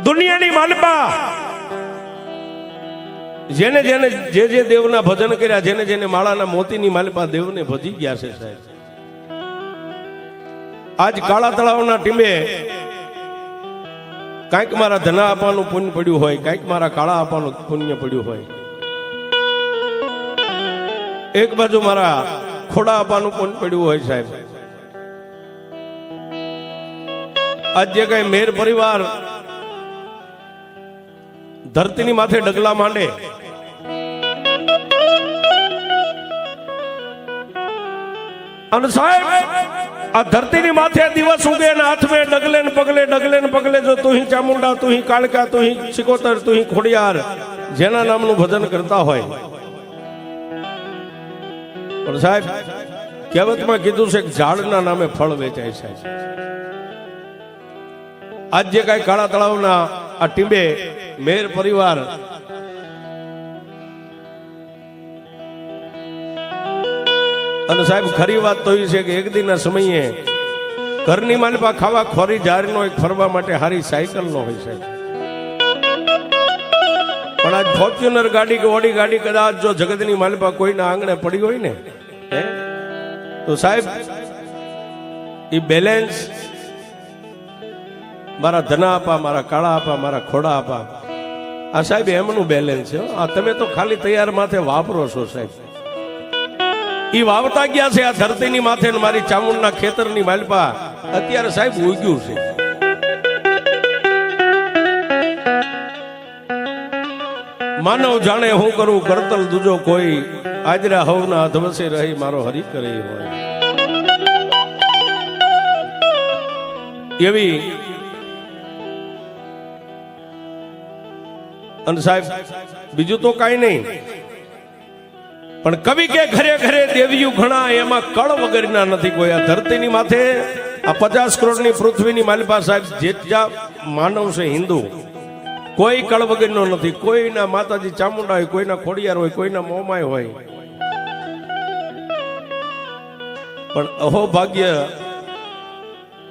દુનિયાની માલપા જેને જેને જે દેવના ભજન કર્યા, જેને જેને માળાના મોતીની માલપા દેવને ભજી ગયા છે સાહેબ. આજ કાળા તળાવના ટીમે કાંઈક મારા ધના આપવાનું પુણ્ય પડ્યું હોય, કાંઈક મારા કાળા આપવાનું પુણ્ય પડ્યું હોય, એક બાજુ મારા ખોડા આપવાનું પુણ્ય પડ્યું હોય સાહેબ. આજ જે કઈ મેર પરિવાર ધરતીની માથે ડગલા માંડે, અને સાહેબ આ ધરતીની માથે દિવસ ઉગે ને હાથમે ડગલે ને પગલે જો તુહી ચામુંડા, તુહી કાળકા, તુહી સિકોતર, તુહી ખોડિયાર જેના નામનું ભજન કરતા હોય. પણ સાહેબ કહેવતમાં કીધું છે કે ઝાડના નામે ફળ વેચાય છે. આજ જે કઈ કાળા તળાવના આ ટીમે મેર પરિવાર અને સાહેબ ખરી વાત તો એ છે કે એક દિનના સમયે ઘરની માલપા ખાવા ખોરી જારનો એક ફરવા માટે હારી સાયકલ નો હોય છે. પણ આજ ફોર્ચ્યુનર ગાડી કે ઓડી ગાડી કદાચ જો જગતની માલપા કોઈના આંગણે પડી હોય ને તો સાહેબ એ બેલેન્સ મારા ધના આપા, મારા કાળા આપા, મારા ખોડા આપા, આ સાહેબ એમનું બેલેન્સ છે. આ તમે તો ખાલી તૈયાર માથે વાપરો છો સાહેબ. એ વાવતા ગયા છે આ ધરતીની માથે, મારી ચામુંડના ખેતરની માલપા અત્યારે સાહેબ ઉગ્યું છે. માનવ જાણે હું કરું કરતલ દૂજો કોઈ, આજરા હવના અધવસે રહી મારો હરી કરે હોય. એવી અને સાહેબ બીજું તો કાંઈ નહીં, પણ કવિ કે ઘરે ઘરે દેવીયું ઘણા, એમાં કળ વગરના નથી કોઈ. આ ધરતીની માથે આ 50 કરોડની પૃથ્વીની માલપા સાહેબ જેટલા માનવ છે હિન્દુ, કોઈ કળ વગરનો નથી. કોઈના માતાજી ચામુંડા હોય, કોઈના ખોડિયાર હોય, કોઈના મોમાય હોય. પણ અહો ભાગ્ય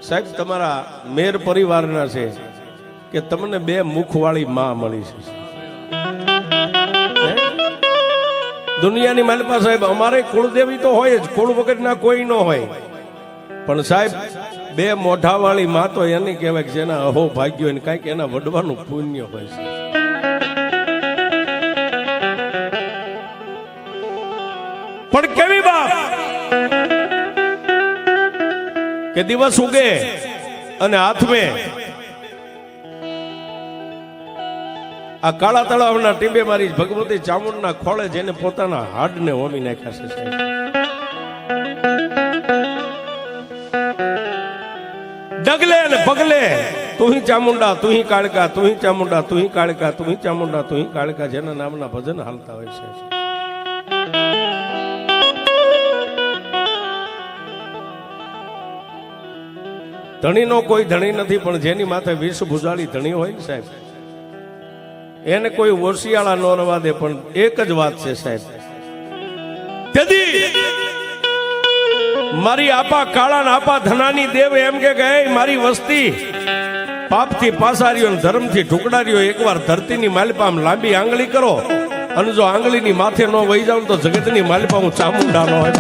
સાહેબ તમારા મેર પરિવારના છે કે તમને 2 મુખવાળી માં મળી છે. દુનિયાની માલપા સાહેબ અમારે કુળદેવી તો હોય જ, કુળ વગરના કોઈ ન હોય, પણ સાહેબ 2 મોઢાવાળી માં તો એની કહેવાય કે જેના અહો ભાગ્યો એને કાંઈક એના વડવાનું પુણ્ય હોય છે. પણ કેવી વાત કે દિવસ ઉગે અને હાથમે આ કાળા તળાવના ટીંબે મારી ભગવતી ચામુંડના ખોળે જેને પોતાના હાડને હોમી નાખ્યા છે. ડગલે ને પગલે તુહી ચામુંડા, તુહી કાળકા, તુહી ચામુંડા, તુહી કાળકા, તુહી ચામુંડા, તુહી કાળકા જેના નામના ભજન હાલતા હોય છે. ધણીનો કોઈ ધણી નથી, પણ જેની માથે વિષ ભુજાળી ધણી હોય સાહેબ એને કોઈ ઓશિયાળા ન રવા દે. પણ એક જ વાત છે સાહેબ, મારી આપા કાળા ના આપા ધનાની દેવ એમ કે મારી વસ્તી પાપથી પાસારીઓ, ધર્મથી ઢુકડારીઓ, એકવાર ધરતીની માલપા લાંબી આંગળી કરો, અને જો આંગળીની માથે ન વહી જાવ તો જગતની માલપા હું ચામુંડા નો હોય.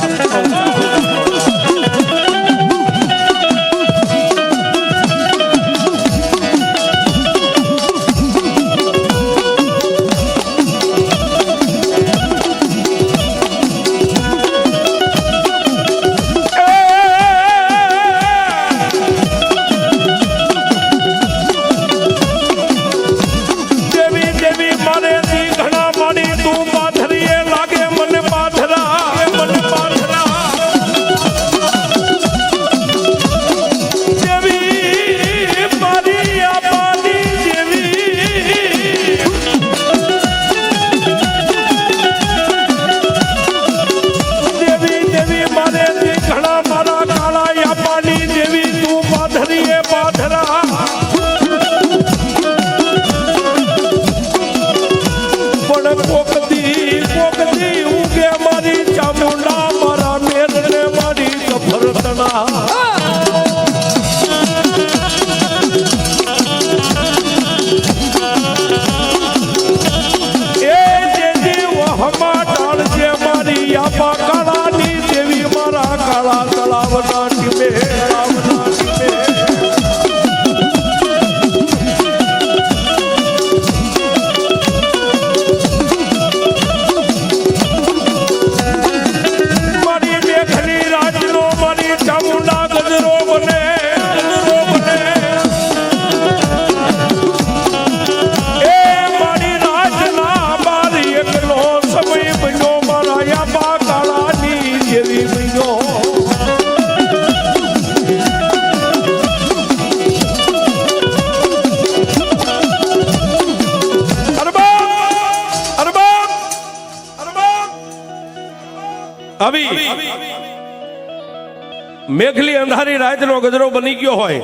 મેઘલી અંધારી રાતનો ગજરો બની ગયો હોય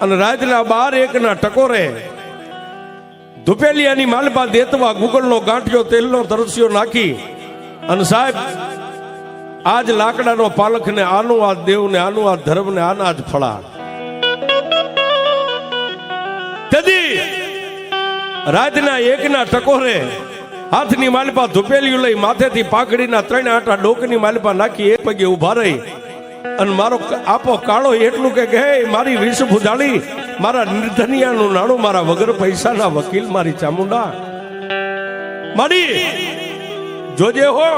અને રાતના 12-1 ટકોરે ધુપેલિયાની માલપા દેતવા ગુગળનો ગાંઠિયો તેલનો તરસ્યો નાખી અને સાહેબ આજ લાકડાનો પાલખ ને આનું આ દેવ ને આનું આ ધર્મ ને આના જ ફળા. તેથી રાતના 1 ટકોરે હાથની માલપા ધુપેલિયું લઈ માથેથી પાઘડીના 3 આટા ડોકની માલપા નાખી એક પગે ઉભા રહી અને મારો આપો કાળો એટલું કે હે મારી વિષ ભુજાળી, મારા નિર્ધનિયાનું નાણું, મારા વગર પૈસાના વકીલ, મારી ચામુંડા મારી જોજે હો,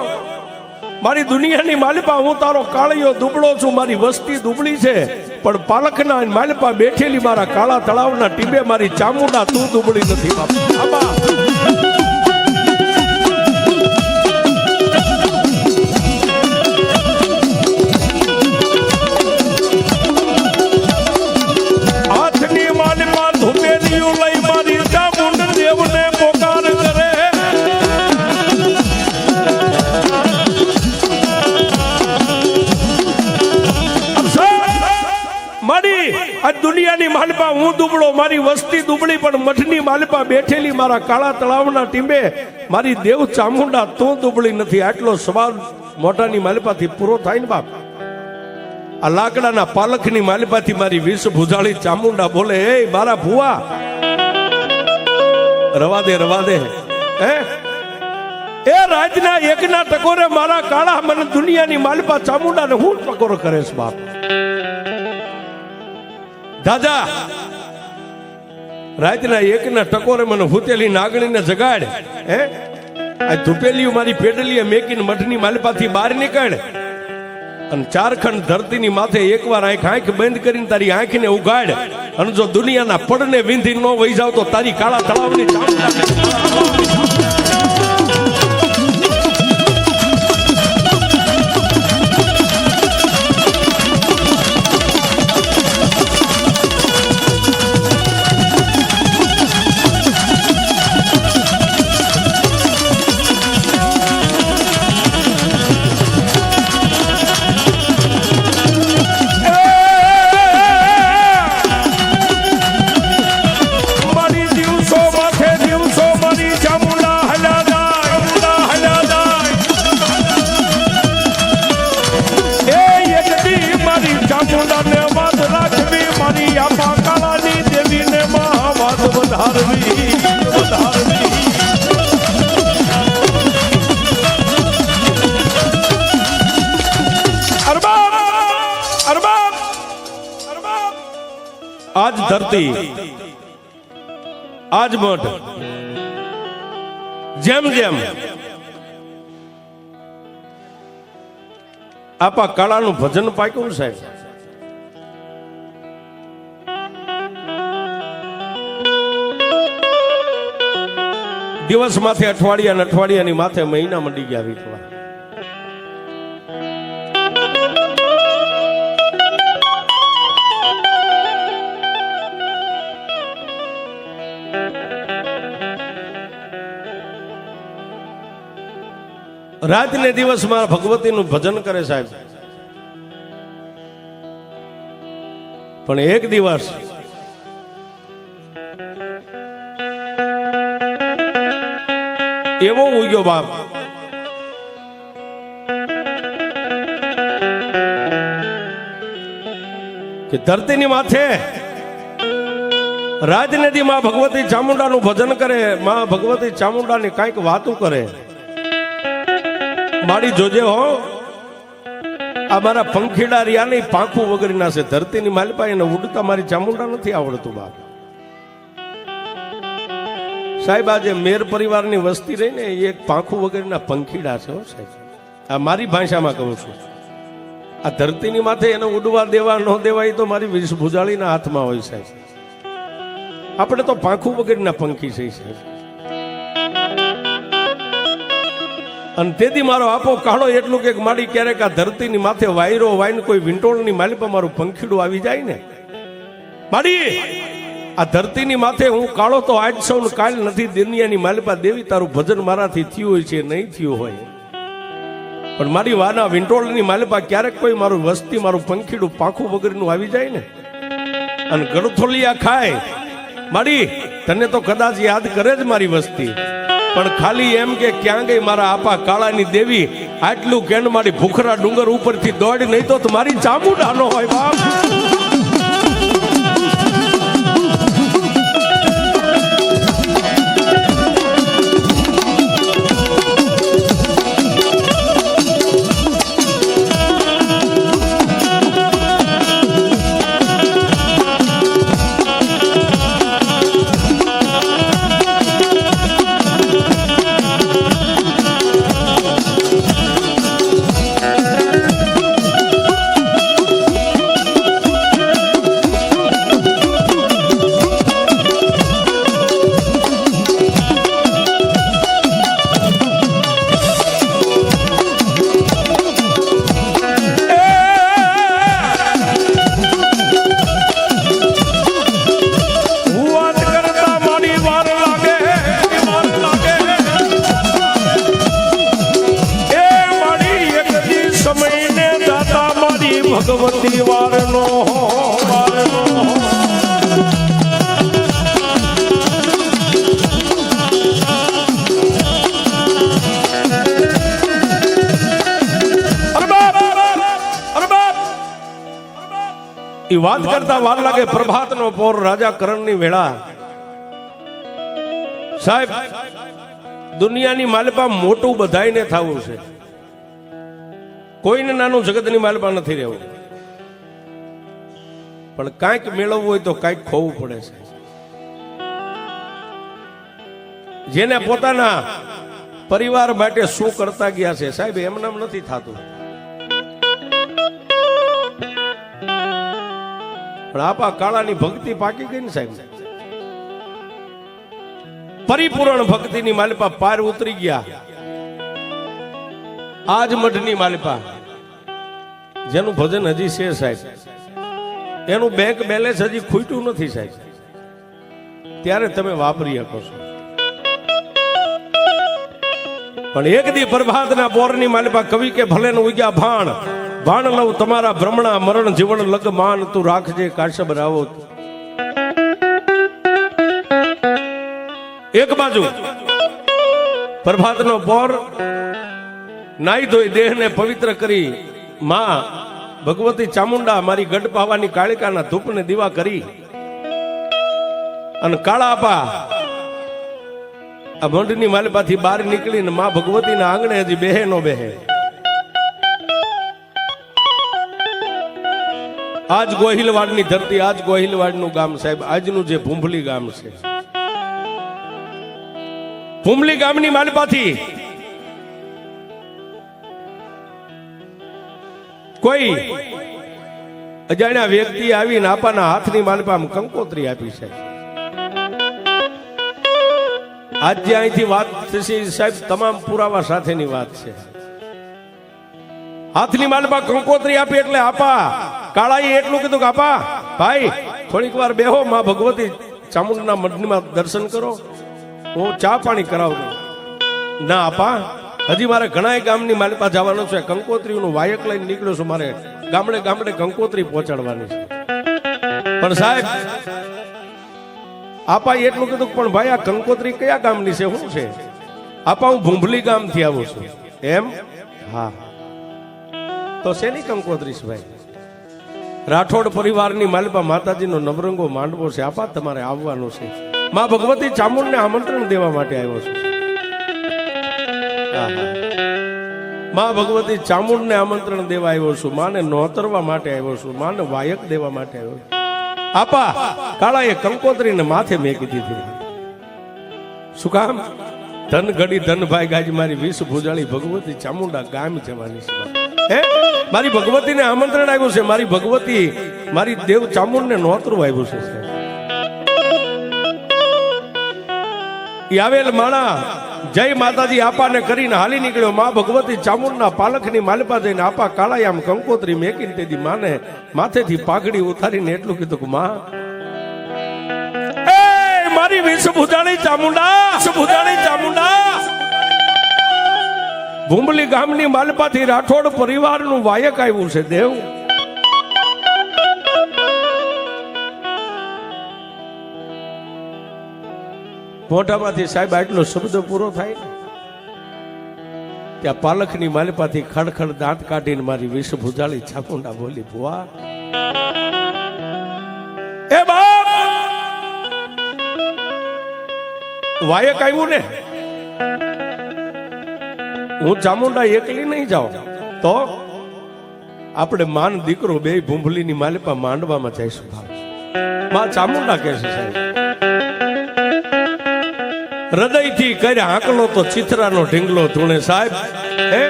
મારી દુનિયાની માલપા હું તારો કાળિયો દુબળો છું, મારી વસ્તી દુબળી છે, પણ પાલખના માલપા બેઠેલી મારા કાળા તળાવના ટીબે મારી ચામુંડા તું દુબળી નથી બાપા. હાથની માલપા ધુપેલિયું લઈ મારી ચામુંડ દેવને પોકાર કરે. આ દુનિયાની માલપા હું દુબળો, મારી વસ્તી દુબળી, પણ મઠની માલપા બેઠેલી મારા કાળા તળાવના ટીંબે મારી દેવ ચામુંડા તું દુબળી નથી. આટલો સવાલ મોટાની માલપાથી પૂરો થાય ને બાપ. આ લાકડાના પાલખની માલપાથી મારી વિષ ભુજાળી ચામુંડા બોલે, એ મારા ભુવા રવા દે હે એ રાતના 1 ટકોરે મારા કાળા મને દુનિયાની માલપા ચામુંડાને હું ટકોર કરે છે બાપ. દાદા રાતના 1 ટકોરે મને ભૂતેલી નાગણીને જગાડ. હે આ ધુપેલિયું મારી પેડલીએ મેકીને મઠની માલપાથી બહાર નીકળ અને 4 ખંડ ધરતીની માથે એકવાર આંખ બંધ કરીને તારી આંખને ઉગાડ અને જો દુનિયાના પડને વિંધી ન વહી જાવ તો તારી કાળા તળાવની આજ ધરતી આજ મઠ જેમ જેમ આપા કાળાનું ભજન પાક્યું સાહેબ, દિવસ માથે અઠવાડિયાની માથે મહિના મંડી ગયા વીતવા. રાત ને દિવસ મારા ભગવતીનું ભજન કરે સાહેબ, પણ એક દિવસ એવો ઉગ્યો બાપ કે ધરતીની માથે રાજનદી માં ભગવતી ચામુંડાનું ભજન કરે, માં ભગવતી ચામુંડાની કાંઈક વાતું કરે. મારી જોજે હો, આ મારા પંખીડા રહ્યા નહીં, પાંખું વગરના છે. ધરતીની માલપા એને ઉડતા મારી ચામુંડા નથી આવડતું બાપ સાહેબ. આજે મેર પરિવારની વસ્તી રહી ને એ એક પાંખું વગરના પંખીડા છે હો સાહેબ. આ મારી ભાષામાં કહું છું. આ ધરતીની માથે એને ઉડવા દેવા ન દેવા એ તો મારી વિષ ભુજાળીના હાથમાં હોય સાહેબ. આપણે તો પાંખું વગરના પંખી છે સાહેબ. અને તેથી મારો આપો કાળો એટલું કે મારી ક્યારેક આ ધરતીની માથે વાયરો વાઈને કોઈ વિંટોળની માલિપા મારું પંખીડું આવી જાય ને મારી આ ધરતીની માથે હું કાળો તો આજ સૌ કાલ નથી. દુનિયાની માલિપા દેવી તારું ભજન મારાથી થયું હોય છે નહીં થયું હોય, પણ મારી વાના વિંટોળની માલપા ક્યારેક કોઈ મારું વસ્તી મારું પંખીડું પાંખું વગરનું આવી જાય ને અને ગળથોલિયા ખાય મારી તને તો કદાચ યાદ કરે જ મારી વસ્તી, પણ ખાલી એમ કે ક્યાં ગઈ મારા આપા કાળાની દેવી, આટલું કેન મારી ભૂખરા ડુંગર ઉપરથી દોડ નહીં તો મારી ચામુંડા નો હોય બાપ. ભગવતી વારનો એ વાત કરતા વાર લાગે પ્રભાતનો પોર રાજા કરણની વેળા. સાહેબ દુનિયાની માલપા મોટું બધાઈને થવું છે, કોઈને નાનું જગતની માલપા નથી રહેવું, પણ કાંઈક મેળવવું હોય તો કાંઈક ખોવું પડે છે. જેને પોતાના પરિવાર માટે શું કરતા ગયા છે સાહેબ એમનામ નથી થતું, પણ આપા કાળાની ભક્તિ પાકી ગઈ ને સાહેબ, પરિપૂર્ણ ભક્તિની માલપા પાર ઉતરી ગયા. આજ મઢની માલપા જેનું ભજન હજી છે સાહેબ, એનું બેંક બેલેન્સ હજી ખૂટ્યું નથી સાહેબ, ત્યારે તમે વાપરી શકો છો. પણ એક દી પ્રભાતના પોરની માલપા કવિ કે ભલે ન ઉગ્યા ભાણ ભાણ લઉં તમારા ભ્રમણા મરણ જીવન લગ માન તું રાખજે કાશબ રાવત. એક બાજુ પ્રભાતનો પોર નાઈ ધોઈ દેહને પવિત્ર કરી માં ભગવતી ચામુંડા મારી ગઢ પાવાની કાળિકાના ધૂપને દીવા કરી અને કાળા આપા આ મંડની માલપાથી બહાર નીકળીને માં ભગવતીના આંગણે હજી બેહે નો બેહે. આજ ગોહિલવાડની ધરતી, આજ ગોહિલવાડનું ગામ સાહેબ, આજનું જે ભૂંભલી ગામ છે, ભૂંભલી ગામની માલપાથી કોઈ અજાણ્યા વ્યક્તિ આવીને આપાના હાથની માલપામાં કંકોત્રી આપી છે. આજ જે અહીંથી વાત થશે સાહેબ તમામ પુરાવા સાથેની વાત છે. હાથની માલપા કંકોત્રી આપી એટલે આપા કાળાએ એટલું કીધું કે આપા ભાઈ થોડીક વાર બેહો, માં ભગવતી ચામુંડના મંડળમાં દર્શન કરો, હું ચા પાણી કરાવું. ના આપા હજી મારે ઘણા ગામની માલપા જવાનું છે, કંકોત્રીનું વાયક લઈને નીકળ્યો છું, મારે ગામડે ગામડે કંકોત્રી પહોંચાડવાની છે. પણ સાહેબ આપા એટલું કીધું પણ ભાઈ આ કંકોત્રી કયા ગામની છે, શું છે? આપા હું ભૂંભલી ગામથી આવું છું. એમ? હા. તો શેની કંકોત્રી છે ભાઈ? રાઠોડ પરિવારની માલપા માતાજીનો નવરંગો માંડવો છે, આપા તમારે આવવાનું છે. માં ભગવતી ચામુંડને આમંત્રણ દેવા માટે આવ્યો છું. માં ભગવતી ચામુંડને આમંત્રણ દેવા આવ્યો છું, માને નોતરવા માટે આવ્યો છું, માને વાયક દેવા માટે આવ્યો છું. આપા કાળાએ કંકોત્રીને માથે મેકી દીધી. શું કામ? ધન ઘડી ધન ભાઈ ગાજ મારી વિષ ભુજાળી ભગવતી ચામુંડા ગામ જવાની છે. હે મારી ભગવતીને આમંત્રણ આવ્યું છે, મારી ભગવતી મારી દેવ ચામુંડને નોતરું આવ્યું છે. ઈ આવેલ માણા જય માતાજી આપાને કરીને હાલી નીકળ્યો. માં ભગવતી ચામુંડના પાલખની માલપા જઈને આપા કાળાએ આમ કંકોત્રી મેકીને તેદી માને માથેથી પાઘડી ઉતારીને એટલું કીધું કે માં એ મારી વિષ ભુજાળી ચામુંડા, ભુજાળી ચામુંડા ભૂંબલી ગામની માલપાથી રાઠોડ પરિવારનું વાયક આવ્યું છે દેવ. મોઢામાંથી સાહેબ આટલો શબ્દ પૂરો થાય ને ત્યાં પાલખની માલપાથી ખડખડ દાંત કાઢીને મારી વિષ ભુજાળી ચામુંડા બોલી, ભુવા એ બાપ વાયક આવ્યું ને, હું ચામુંડા એકલી નહીં જાઉં તો આપણે માન દીકરો બે ભૂંભલીની માલિપા માંડવામાં જઈશું. માં ચામુંડા કહે છે સાહેબ, હૃદયથી કરે આંકલો તો ચિત્રાનો ઢીંગલો ધૂણે. સાહેબ હે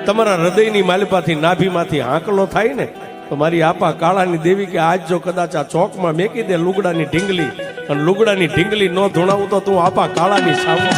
તમારા હૃદયની માલિપાથી નાભીમાંથી આંકલો થાય ને તો મારી આપા કાળાની દેવી કે આજ જો કદાચ આ ચોકમાં મેકી દે લુગડાની ઢીંગલી અને લુગડાની ઢીંગલી ન ધૂણાવું તો તું આપા કાળાની સામો.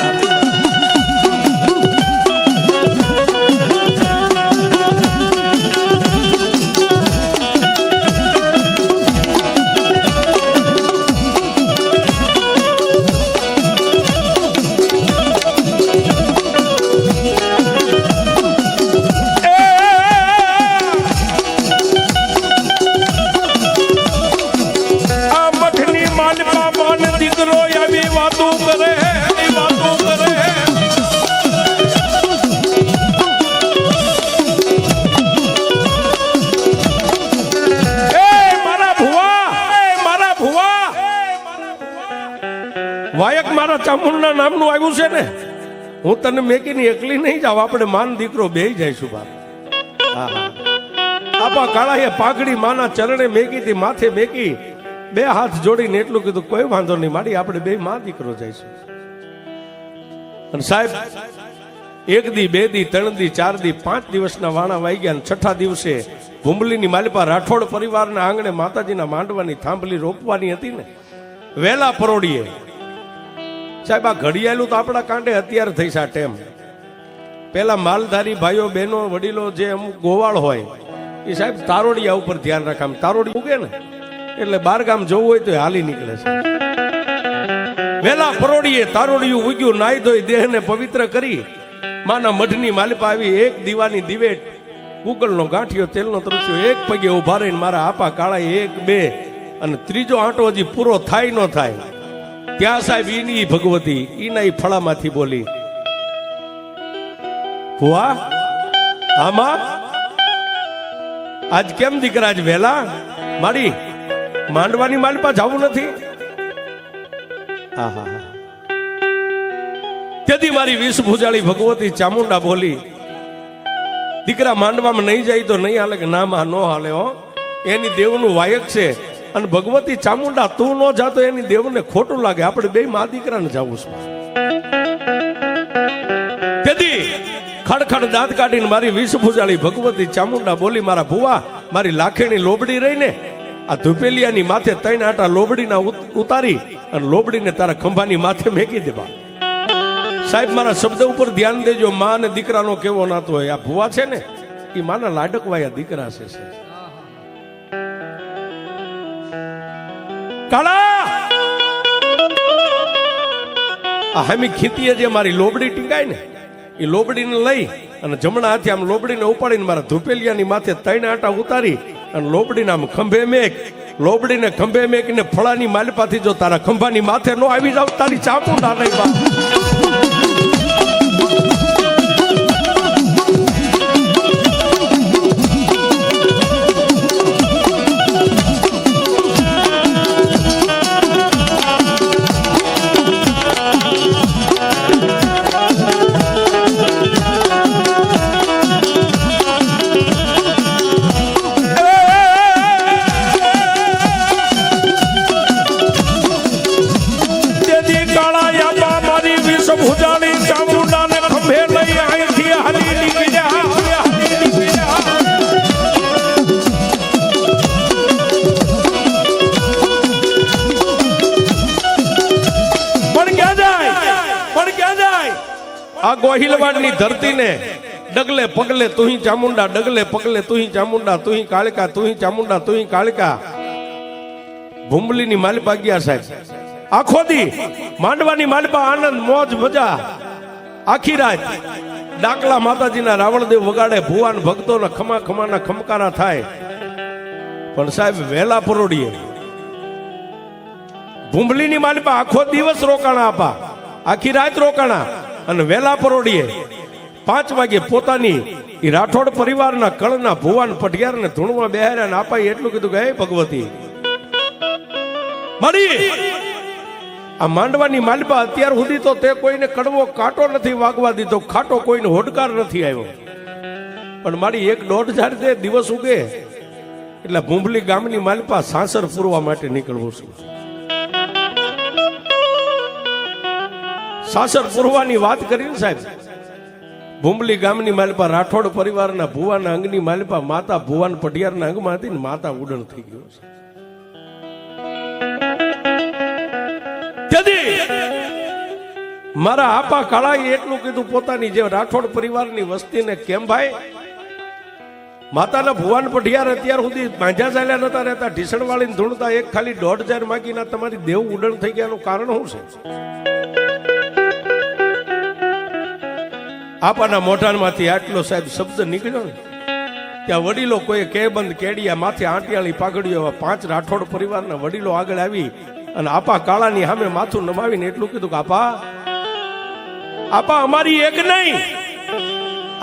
વાયક મારા ચામુંડા નામનું આવ્યું છે ને, હું તને મેકીને એકલી નહીં જાવ, આપણે માન દીકરો બે જઈશું બાપ. આપા કાળાએ પાઘડી માના ચરણે મેકી હતી, માથે મેકી, બે હાથ જોડીને એટલું કીધું કોઈ વાંધો નહીં માડી, આપણે બે માં દીકરો જઈશું. અને સાહેબ એક દી, બે દી, ત્રણ દી, ચાર દી, 5 દિવસના વાણા વાઈ ગયા. છઠ્ઠા દિવસે ભૂંબલીની માલિપા રાઠોડ પરિવારના આંગણે માતાજીના માંડવાની થાંભલી રોપવાની હતી ને, વેલા પરોડીએ સાહેબ આ ઘડિયાળું તો આપણા કાંઠે અત્યારે થઈ છે ટેમ. પેલા માલધારી ભાઈઓ બહેનો વડીલો જે અમુક ગોવાળ હોય એ સાહેબ તારોડિયા ઉપર ધ્યાન રાખે. તારોડી ઉગે ને એટલે 12 ગામ જવું હોય તો હાલી નીકળે છે. વેલા પરોડીએ તારોડિયું ઉગ્યું, નાઈ ધોઈ દેહને પવિત્ર કરી માના મઢની માલિપા આવી. એક દીવાની દિવેટ, ગુગલનો ગાંઠિયો, તેલનો તરસ્યો, એક પગે ઉભા રહીને મારા આપા કાળા 1 2 અને ત્રીજો આંટો હજી પૂરો થાય ન થાય ત્યાં સાહેબ ઈની ભગવતી ઈના ફળામાંથી બોલી, ભુવા આમાં આજ કેમ દીકરા આજ વહેલા મારી માંડવાની માલિપા જવું નથી? તેથી મારી વિષ ભુજાળી ભગવતી ચામુંડા બોલી, દીકરા માંડવામાં નહીં જાય તો નહીં હાલે કે ના માં નો હાલે હો, એની દેવનું વાયક છે. અને ભગવતી ચામુંડા તું ન જાતો એની દેવને ખોટું લાગે, આપણે બે મા દીકરાને જવું છે. તેથી ખડખડ દાંત કાઢીને મારી વિષ ભુજાળી ભગવતી ચામુંડા બોલી, મારા ભુવા મારી લાખેણી લોબડી રહીને આ ધુપેલિયાની માથે 3 આટા લોબડીના ઉતારી અને લોબડીને તારા ખંભાની માથે મેકી દેવા. સાહેબ મારા શબ્દ ઉપર ધ્યાન દેજો, મા અને દીકરાનો કેવો નાતો હોય. આ ભુવા છે ને એ માના લાડકવાયા દીકરા છે. કાળા આ હમી ખીતીએ જે મારી લોબડી ટીંગાય ને એ લોબડીને લઈ અને જમણા હાથે આમ લોબડીને ઉપાડીને મારા ધુપેલિયાની માથે 3 આટા ઉતારી અને લોબડીને આમ ખંભે મેક, લોબડીને ખંભે મેકીને ફળાની માલિપાથી જો તારા ખંભાની માથે નો આવી જાવ તારી ચામુંડા નહીં બા. આ ગોહિલવાડની ધરતીને ડગલે પગલે તુહી ચામુંડા, ડગલે પગલે તુહી ચામુંડા, તુહી કાળકા, તુહી ચામુંડા, તુહી કાળકા. ભૂંબલીની માલિપા ગયા સાહેબ આખો દી માંડવાની માલિપા આનંદ મોજ મજા આખી રાત ડાકલા માતાજીના રાવણદેવ વગાડે, ભુવાન ભક્તોના ખમા ખમાના ખમકારા થાય. પણ સાહેબ વેલા પરોડીએ ભૂંભલીની માલિપા આખો દિવસ રોકાણા આપા, આખી રાત રોકાણા, અને વેલા પરોડીએ 5 વાગે પોતાની એ રાઠોડ પરિવારના કળના ભુવાન પટિયારને ધૂણમાં બેહાર્યા, ને આપાએ એટલું કીધું કે હે ભગવતી મારી આ માંડવાની માલિપા અત્યાર સુધી તો તે કોઈને કડવો કાંટો નથી વાગવા દીધો, ખાટો કોઈને હોડકાર નથી આવ્યો, પણ મારી 1-1.5 દે દિવસ ઉગે એટલે ભૂંભલી ગામની માલિપા સાસર પૂરવા માટે નીકળવું છું. સાસર પૂરવાની વાત કરીને સાહેબ ભૂંભલી ગામની માલિપા રાઠોડ પરિવારના ભુવાના અંગની માલિપા માતા ભુવાન પટિયારના અંગમાં હતી ને માતા ઉડણ થઈ ગયો છે. મારા આપા કાળાએ એટલું કીધું પોતાની જે રાઠોડ પરિવારની વસ્તીને, કેમ ભાઈ માતાના ભુવાન પટિયાર અત્યાર સુધી માંઝા ચાલ્યા નતા રહેતા, ઢીસણ વાળીને ધૂણતા, એક ખાલી 1.5 માગીના તમારી દેવ ઉડણ થઈ ગયાનું કારણ શું છે? આપાના મોઢામાંથી આટલો સાહેબ શબ્દ નીકળ્યો ને ત્યાં વડીલો કોઈ કે બંધ કેડિયા માથે આંટિયાળી પાઘડીઓ 5 રાઠોડ પરિવારના વડીલો આગળ આવી અને આપા કાળાની સામે માથું નમાવીને એટલું કીધું કે આપા અમારી એક નહીં,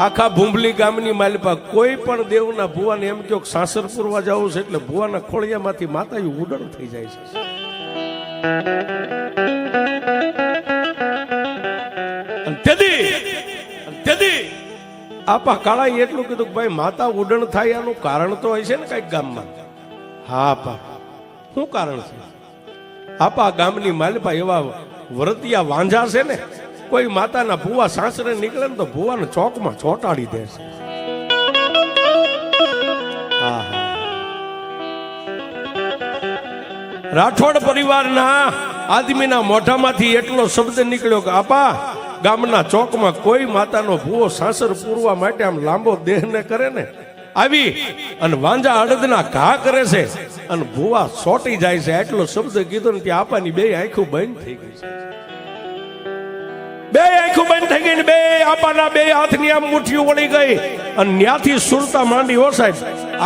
આખા ભૂંભલી ગામની માલિપા કોઈ પણ દેવના ભુવાને એમ કહો સાસર પૂરવા જવું છે એટલે ભુવાના ખોળિયામાંથી માતા ઉડણ થઈ જાય છે. તેથી આપા કાળાએ એટલું કીધું કે ભાઈ માતા ઉડણ થાય એનું કારણ તો હોય છે ને કઈક ગામમાં. હા આપા શું કારણ છે? આપા ગામની માલિપા એવા વ્રતિયા વાંઝા છે ને, કોઈ માતાના ભુવા સાસરે નીકળે ને તો ભુવાને ચોકમાં ચોંટાડી દે છે. રાઠોડ પરિવારના આદમીના મોઢામાંથી એટલો શબ્દ નીકળ્યો કે આપા ગામના ચોકમાં કોઈ માતાનો ભુવો સાસર પૂરવા માટે આમ લાંબો દેહને કરે ને આવી અને વાંજા અડદના ઘા કરે છે અને ભુવા સોટી જાય છે, એટલો શબ્દ કીધો ને ત્યાં આપાની 2 આંખો બંધ થઈ ગઈ છે. 2 આંખો બંધ થઈ ગઈ ને 2 આપાના 2 હાથની આમ મુઠ્ઠીઓ વળી ગઈ અને ન્યાથી સુરતા માંડી. હો સાહેબ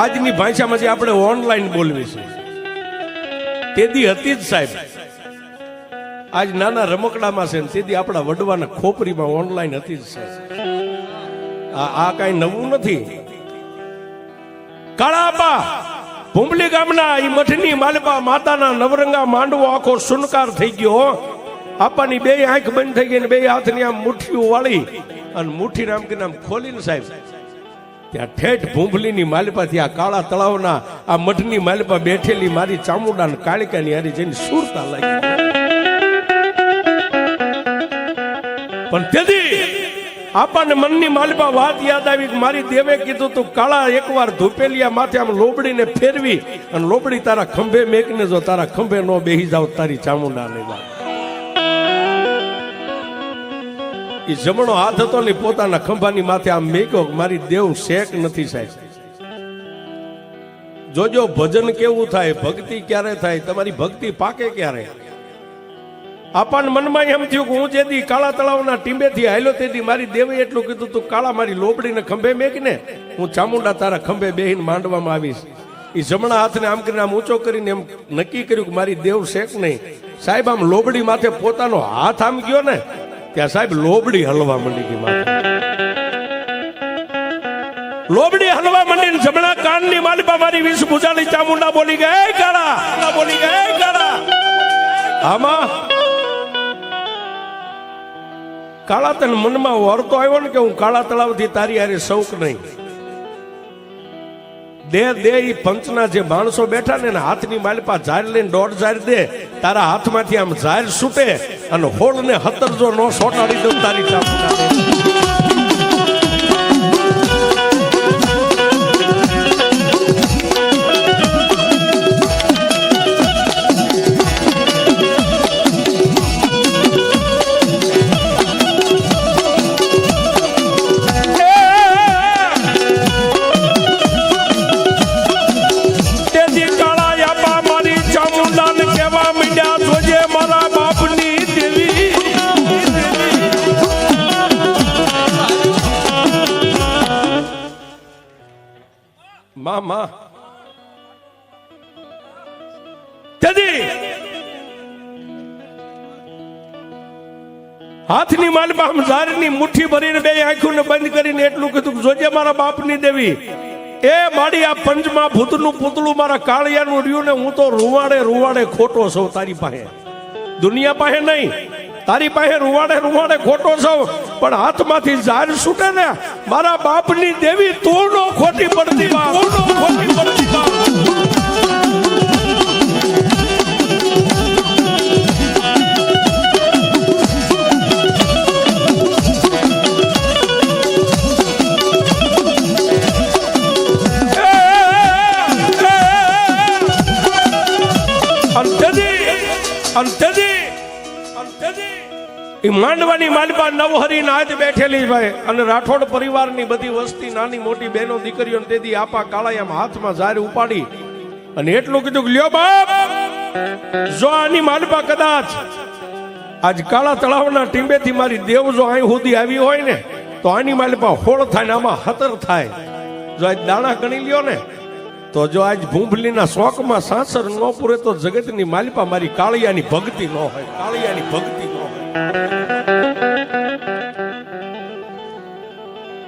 આજની ભાષામાં જે આપણે ઓનલાઈન બોલવી છે તેદી હતી જ સાહેબ, આજ નાના રમકડામાં છે ને તેથી આપણા વડવાના ખોપરીમાં ઓનલાઈન હતી જ છે. આ કઈ નવું નથી. કાળાપા ભૂંભલી ગામના ઈ મઠની માલિપા માતાના નવરંગા માંડવો આખો સુનકાર થઈ ગયો. આપાની 2 આંખ બંધ થઈ ગઈ ને 2 હાથની આમ મુઠ્ઠીઓ વાળી અને મુઠ્ઠી નામ કે નામ ખોલીને સાહેબ ત્યાં ઠેઠ ભૂંભલીની માલિપા થી આ કાળા તળાવના આ મઠની માલિપા બેઠેલી મારી ચામુંડા ને કાળિકાની હારી જઈને સુરતા લાગી. પણ તેથી આપણને મનની માલિપા વાત યાદ આવી કે મારી દેવે કીધું તું કાળા એકવાર ધૂપેલિયા માથે આમ લોબડીને ફેરવી અને લોબડી તારા ખંભે મેકને જો તારા ખંભે નો બેહી જાવ તારી ચામુંડા ને વાત. એ જમણો હાથ હતો ને પોતાના ખંભાની માથે આમ મેક્યો, મારી દેવ શેક નથી સાહેબ. જોજો ભજન કેવું થાય, ભક્તિ ક્યારે થાય, તમારી ભક્તિ પાકે ક્યારે. આપણને મનમાં એમ થયું કે હું જેથી કાળા તળાવના ટીંબેથી હાલ્યો તેથી મારી દેવે એટલું કીધું તું કાળા મારી લોબડીને ખંભે મેકને હું ચામુંડા તારા ખંભે બેહીને માંડવામાં આવીશ. એ જમણા હાથને આમ કરીને આમ ઊંચો કરીને એમ નક્કી કર્યું કે મારી દેવ શેક નહીં. સાહેબ આમ લોબડી માથે પોતાનો હાથ આમ ગયો ને ત્યાં સાહેબ લોબડી હલવા માંડી ગઈ માથે. લોબડી હલવા માંડી ને જમણા કાનની માલિપા મારી વિષ ભુજાલી ચામુંડા બોલી ગઈ કાળા, બોલી ગઈ કાળા. આમાં કાળા તને મનમાં વરતો આવ્યો ને કે હું કાળા તળાવથી તારી હારે શૌક નહીં. દે ઈ પંચના જે માણસો બેઠા ને હાથની માલિપા ઝાર લઈને 1.5 ઝાર દે, તારા હાથમાંથી આમ ઝાર છૂટે અને હોળને 17 જો નો સોટાડી દઉં તારી ચામુંડા. આમાં તેથી હાથની માલપા ઝારની મુઠ્ઠી ભરીને બે આંખોને બંધ કરીને એટલું કીધું, જોજે મારા બાપની દેવી, એ માડી આ પંચમાં ભૂતનું પૂતળું મારા કાળિયાનું રહ્યું ને હું તો રૂવાડે રૂવાડે ખોટો છું તારી પાસે, દુનિયા પાસે નહીં, તારી પાસે રૂવાડે રૂવાડે ખોટો છું, પણ હાથમાંથી ઝાર છૂટે ને મારા બાપની દેવી તું નો ખોટી પડતી બાપ, તું નો ખોટી પડતી બાપ. માંડવાની માલપા નવહરી નાચ બેઠેલી ભાઈ, અને રાઠોડ પરિવારની બધી વસ્તી નાની મોટી બહેનો દીકરીઓ તેથી આપા કાળાયામ હાથમાં ઝાર ઉપાડી અને એટલું કીધું કે લ્યો બાપ, જો આની માલપા કદાચ આજ કાળા તળાવના ટીંબેથી મારી દેવ જો અહીં સુધી આવી હોય ને તો આની માલપા હોળ થાય ને આમાં હતર થાય. જો આજ દાણા ગણી લ્યો ને તો જો આજ ભૂંભલીના શોકમાં સાસર ન પૂરે તો જગતની માલપા મારી કાળિયાની ભક્તિ ન હોય, કાળિયાની ભક્તિ ન હોય.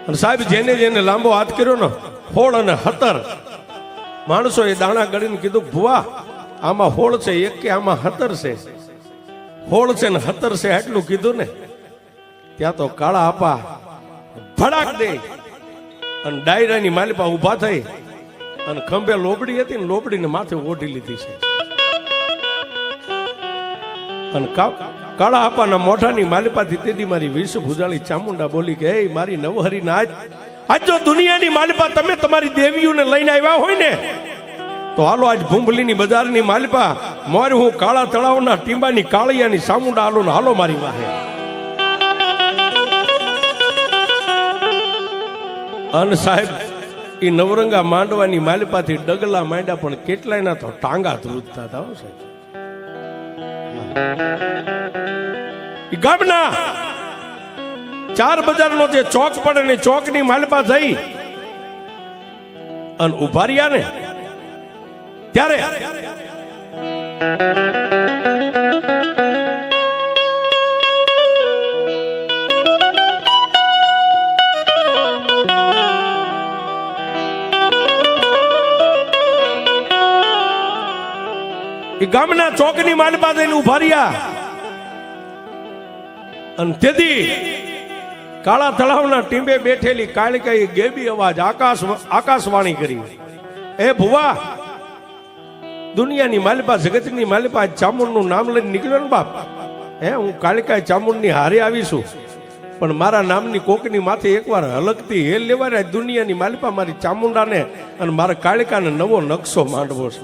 અને સાહેબ જેને જેને લાંબો હાથ કર્યો ને હોળ અને હતર માણસો એ દાણા ગણીને કીધું, ભુવા આમાં હોળ છે એક કે આમાં હતર છે? હોળ છે ને હતર છે આટલું કીધું ને ત્યાં તો કાળા આપા ભડાક દે અને ડાયરાની માલપા ઉભા થઈ અને ખંભે લોબડી હતી ને લોબડીને માથે ઓઢી લીધી છે. અને કાળા આપાના મોઢાની માલપાથી તેદી મારી વિષ ભુજાળી ચામુંડા બોલી કે એ મારી નવહરી ના આજ જો દુનિયાની માલપા તમે તમારી દેવીઓને લઈને આવ્યા હોય ને તો હાલો આજ ભૂંભલીની બજારની માલપા મોર હું કાળા તળાવના ટીંબાની કાળિયાની ચામુંડા હાલો ને હાલો મારી વાહે. અને સાહેબ એ નવરંગા માંડવાની માલપાથી ડગલા માંડ્યા પણ કેટલાયના તો ટાંગા ધ્રુજતા હતા સાહેબ. ગામના 4 બજારનો જે ચોક પડે ને ચોકની માલપા થઈ અને ઉભા રહ્યા ને ત્યારે ગામના ચોકની માલપા થઈને ઉભા રહ્યા અને તેથી કાળા તળાવના ટીંબે બેઠેલી કાળકાએ ગેબી અવાજ આકાશવાણી કરી, એ ભુવા દુનિયાની માલપા જગતની માલપા ચામુંડનું નામ લઈને નીકળ્યો ને બાપ, હે હું કાળકાએ ચામુંડની હારે આવીશું પણ મારા નામની કોકની માથે એકવાર હલકતી હેલ લેવાને દુનિયાની માલપા મારી ચામુંડાને અને મારા કાળકાને નવો નકશો માંડવો છે.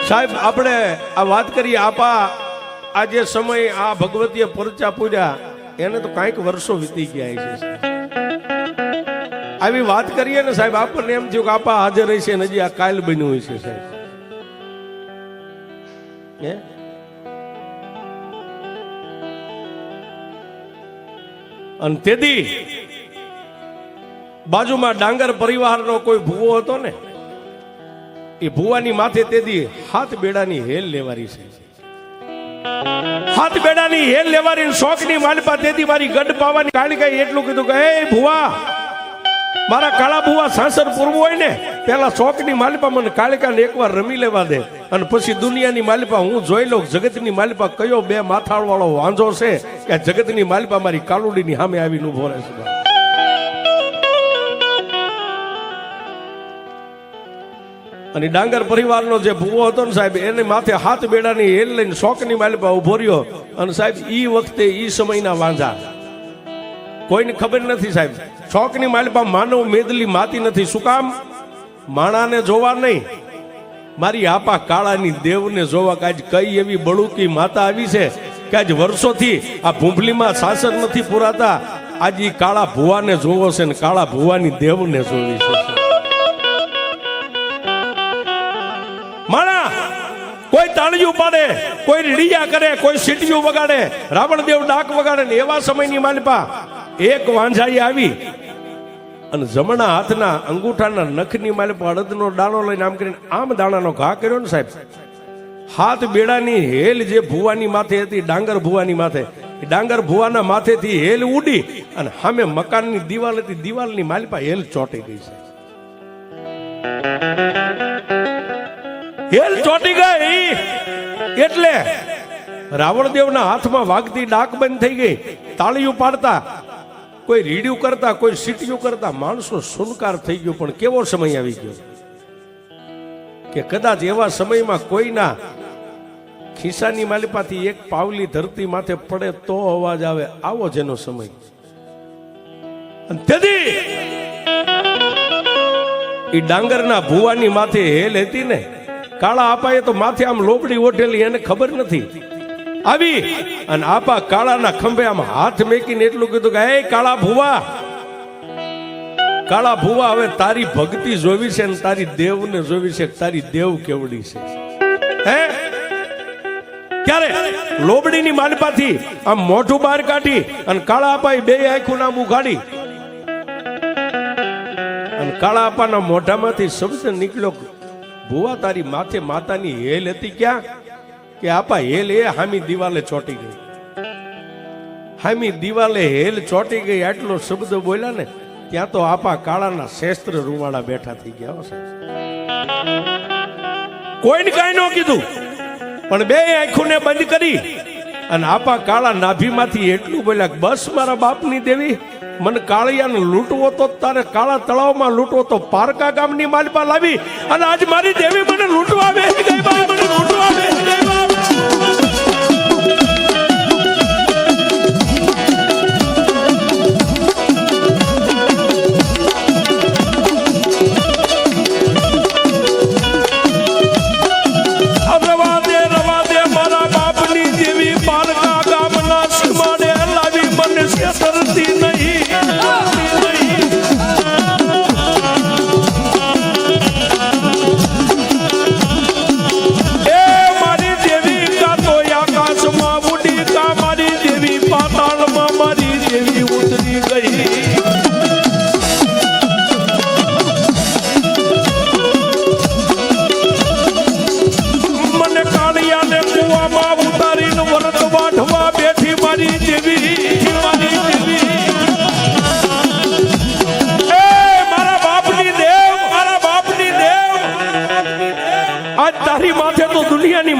સાહેબ આપણે આ વાત કરીએ આપા આ જે સમય આ ભગવતીએ પરચા પૂર્યા એને તો કાંઈક વર્ષો વીતી ગયા છે. આવી વાત કરીએ ને સાહેબ આપણને એમ થયું કે આપા હાજર રહી છે ને હજી આ કાલ બન્યું હોય છે સાહેબ. અને તેથી બાજુમાં ડાંગર પરિવારનો કોઈ ભૂવો હતો ને એ ભુવાની માથે તેથી હાથ બેડાની હેલ લેવારી છે. હાથ બેડાની હેલ લેવારી શોખની માલપા તેથી મારી ગઢ પાવાની કાળીકાએ એટલું કીધું કે એ ભુવા મારા કાળા ભુવા સાસર પૂરવું હોય ને પેલા શોખની માલપા મને કાળીકાને એકવાર રમી લેવા દે અને પછી દુનિયાની માલપા હું જોઈ લઉં જગતની માલપા કયો બે માથાળ વાળો વાંધો છે કે જગતની માલપા મારી કાલુડીની સામે આવીને ઉભો રહે છે. અને ડાંગર પરિવારનો જે ભૂવો હતો ને સાહેબ એને માથે હાથ બેડાની હેલ લઈને શોકની માલપા ઉભો રહ્યો. અને સાહેબ ઈ વખતે ઈ સમયના વાંધા કોઈને ખબર નથી સાહેબ. શોકની માલપા માનવ મેદલી માતી નથી. શું કામ? માણાને જોવા નહીં, મારી આપા કાળાની દેવને જોવા કે આજ કઈ એવી બળુકી માતા આવી છે કે આજ વર્ષોથી આ ભૂંભલીમાં શાસન નથી પુરાતા. આજ ઈ કાળા ભુવાને જોવો છે ને કાળા ભુવાની દેવને જોવી છે. કોઈ તાળીઓ પાડે, કોઈ રીડિયા કરે, કોઈ સીટીઓ વગાડે, રાવણદેવ ડાક વગાડે ને એવા સમયની માલિપા એક વાંઝાઈ આવી અને જમણા હાથના અંગૂઠાના નખની માલિપા અડદનો દાણો લઈને આમ કરીને આમ દાણાનો ઘા કર્યો ને સાહેબ. હાથ બેડાની હેલ જે ભુવાની માથે હતી, ડાંગર ભુવાની માથે, ડાંગર ભુવાના માથેથી હેલ ઉડી અને સામે મકાનની દિવાલ હતી, દિવાલની માલિપા હેલ ચોટી ગઈ છે. હેલ ચોટી ગઈ એટલે રાવણદેવના હાથમાં વાગતી ડાક બંધ થઈ ગઈ. તાળીઓ પાડતા, કોઈ રીડિયું કરતા, કોઈ સીટીયું કરતા માણસો સુનકાર થઈ ગયો. પણ કેવો સમય આવી ગયો કે કદાચ એવા સમયમાં કોઈના ખિસ્સાની માલિપાથી એક પાવલી ધરતી માથે પડે તો અવાજ આવે, આવો જેનો સમય. અને તેથી એ ડાંગરના ભુવાની માથે હેલ હતી ને, કાળા આપાએ તો માથે આમ લોબડી ઓઢેલી, એને ખબર નથી. આવી અને આપા કાળાના ખંભે આમ હાથ મેકીને એટલું કીધું કે હે કાળા ભુવા, કાળા ભુવા, હવે તારી ભક્તિ જોવી છે ને તારી દેવને જોવી છે. તારી દેવ કેવડી છે હે? ક્યારે લોબડીની માલપાથી આમ મોઢું બહાર કાઢી અને કાળા આપાએ બે આંખું નામ ઉઘાડી અને કાળા આપાના મોઢામાંથી શબ્દ નીકળ્યો, ભુવા તારી માથે માતાની હેલ હતી ક્યાં? કે આપા હેલ એ હામી દિવાલે ચોટી ગઈ. હામી દિવાલે હેલ ચોટી ગઈ આટલો શબ્દ બોલ્યા ને ત્યાં તો આપા કાળાના શસ્ત્ર રૂવાડા બેઠા થઈ ગયા હશે. કોઈને કાંઈ ન કીધું પણ બે આંખોને બંધ કરી અને આપા કાળા નાભીમાંથી એટલું બોલ્યા, બસ મારા બાપની દેવી, મને કાળિયાને લૂંટવો તો તારે કાળા તળાવમાં લૂંટવો તો પારકા ગામની માલપા લાવી અને આજ મારી દેવી મને લૂંટવા બેસી ગઈ, બા મને લૂંટવા બેસી ગઈ.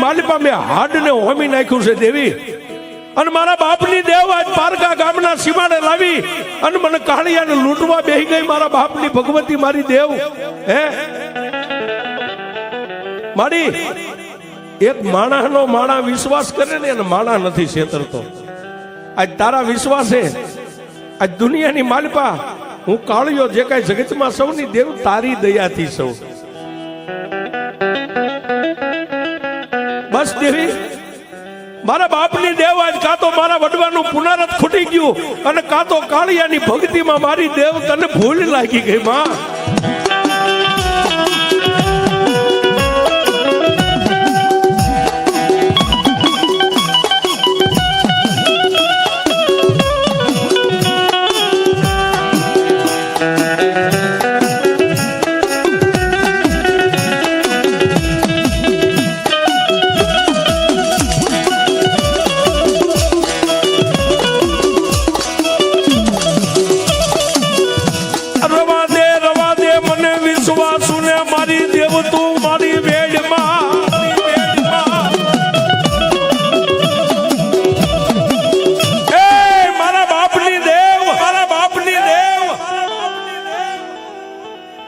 માલિપા મેં હાડને હોમી નાખ્યું છે દેવી, અને મારા બાપની દેવ આજ પારકા ગામના સીમાડે લાવી અને મને કાળિયાને લૂંટવા બેહી ગઈ. મારા બાપની ભગવતી મારી દેવ હે મારી એક માણસનો માણા વિશ્વાસ કરે ને અને માણા નથી છેતરતો. આજ તારા વિશ્વાસે આજ દુનિયાની માલિપા હું કાળિયો જે કાંઈ જગતમાં સૌની દેવ તારી દયાથી સૌ. બસ દેવી મારા બાપની દેવ આજ કાં તો મારા વડવાનું પુનરત ખૂટી ગયું અને કાં તો કાળિયાની ભક્તિમાં મારી દેવ તને ભૂલ લાગી ગઈ. માં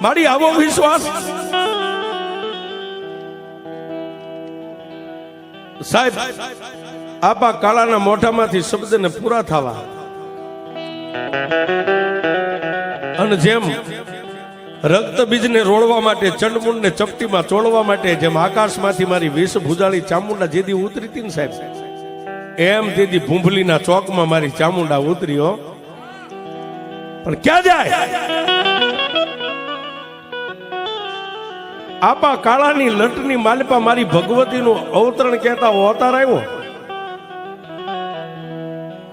મારી આવો વિશ્વાસ સાહેબ આપા કાળાના મોઢામાંથી શબ્દને પૂરા થવા અને જેમ રક્ત બીજને રોળવા માટે ચંડમુંડને ચપટીમાં ચોળવા માટે જેમ આકાશમાંથી મારી વેશ ભુજાળી ચામુંડા જેદી ઉતરી હતી ને સાહેબ, એમ તેદી ભૂંભલીના ચોકમાં મારી ચામુંડા ઉતર્યો. પણ ક્યાં જાય? આપા કાળાની લટની માલિપા મારી ભગવતીનું અવતરણ કહેતા અવતાર આવ્યો.